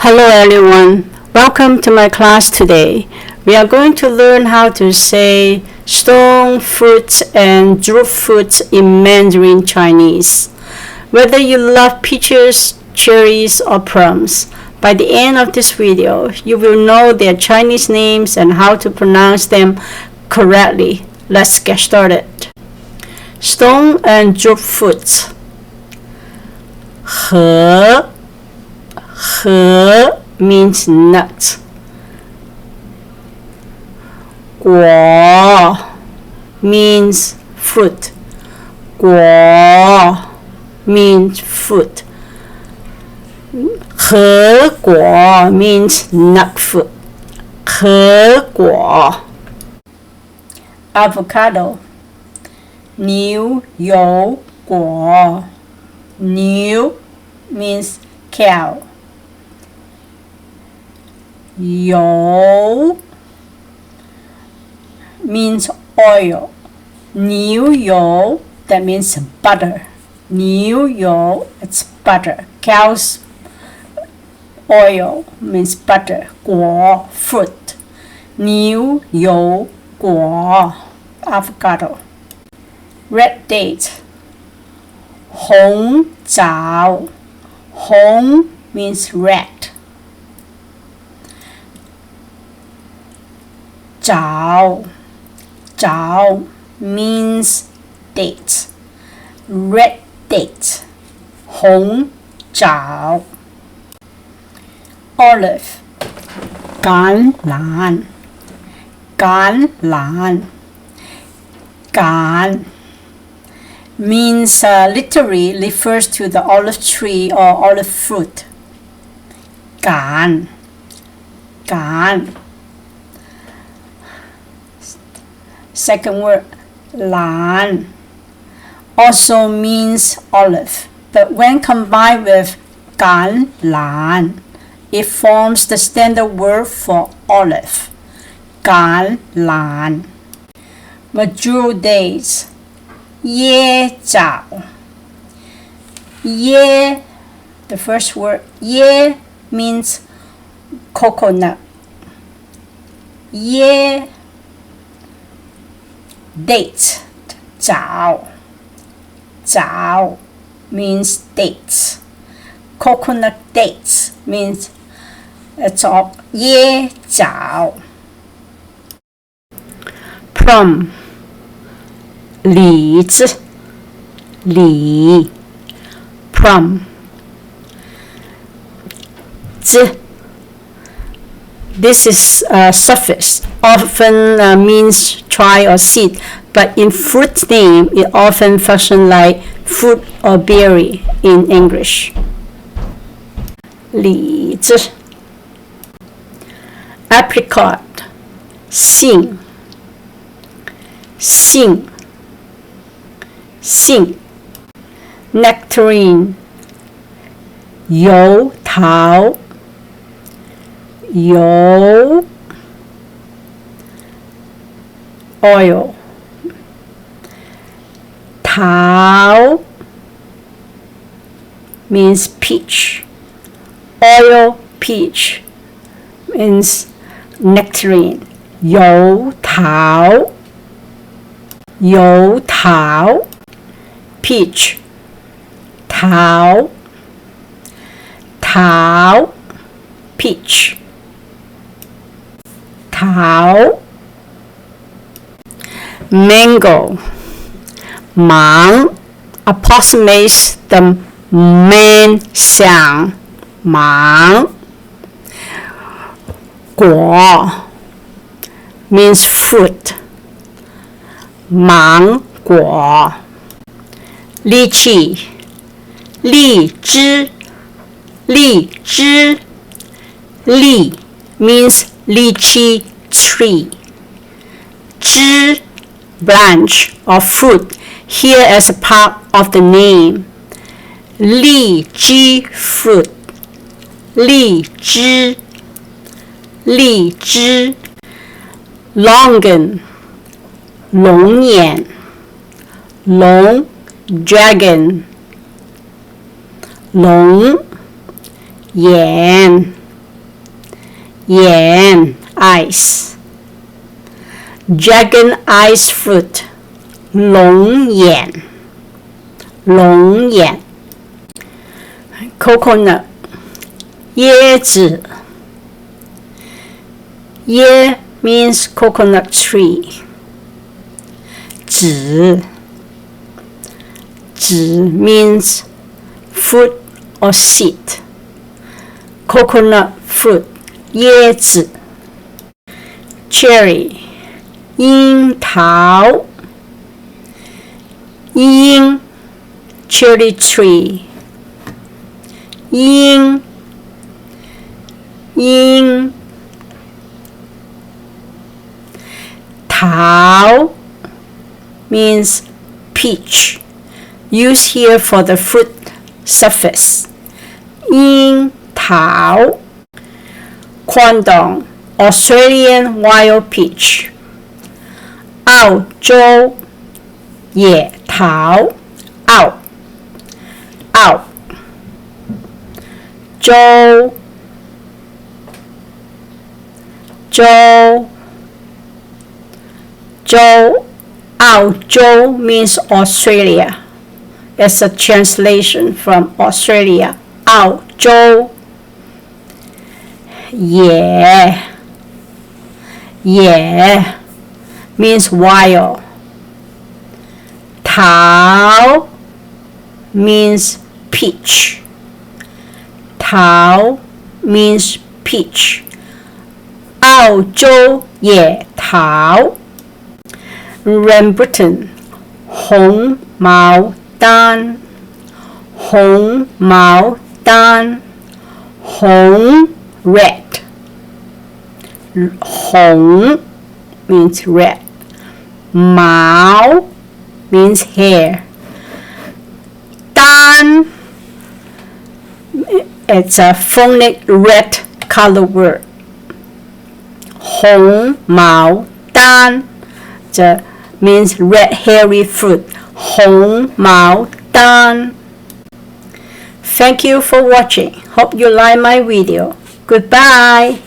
Hello everyone, welcome to my class today. We are going to learn how to say stone fruits and drupe fruits in Mandarin Chinese. Whether you love peaches, cherries, or plums, by the end of this video, you will know their Chinese names and how to pronounce them correctly. Let's get started. Stone and drupe fruits. 核 means nut. 果 means fruit. 果 means fruit. 核果 means nut fruit. 核果 Avocado 牛油果 牛 means cow. 油 means oil. 牛油 that means butter. 牛油 it's butter. Cow's oil means butter. 果 fruit. 牛油果 avocado. Red date 红枣 红 means red. 枣 means date. Red date 红枣 Olive 橄榄 means literally refers to the olive tree or olive fruit. 橄 Second word 兰 also means olive, but when combined with 橄榄 it forms the standard word for olive. 橄榄 Mature dates 椰枣 椰 the first word 椰 means coconut. 椰 date 枣 means dates. Coconut dates means it's all 椰枣 Plum 李子 plum 子 This is a suffix, often means try or seed, but in fruit name it often functions like fruit or berry in English. 李子 Apricot 杏 Nectarine 油桃 oil 桃 means peach. Oil peach means nectarine. 油桃 peach 桃 peach 桃 Mango 芒 approximates the man sound. 芒果 means fruit. 芒果 荔枝 荔means lychee tree. 枝 branch or fruit here as a part of the name. 荔枝 fruit. 荔枝 Longan 龙眼 龙 dragon 龙眼眼 eyes. Dragon eyes fruit 龙眼 Coconut 椰子 椰 means coconut tree. 籽 means fruit or seed. Coconut fruit 椰子 Cherry 樱桃樱 cherry tree 樱桃 means peach, used here for the fruit surface. 樱桃 Kwandong Australian wild peach. 澳洲野桃澳洲澳洲 means Australia. It's a translation from Australia. 澳洲野 means wild. 桃 means peach. 桃 means peach. 澳洲野桃 Rambutan 红毛丹红 red 红 means red. 毛 means hair. 丹 it's a phonic red color word. 红毛丹 means red hairy fruit. 红毛丹 Thank you for watching. Hope you like my video. Goodbye.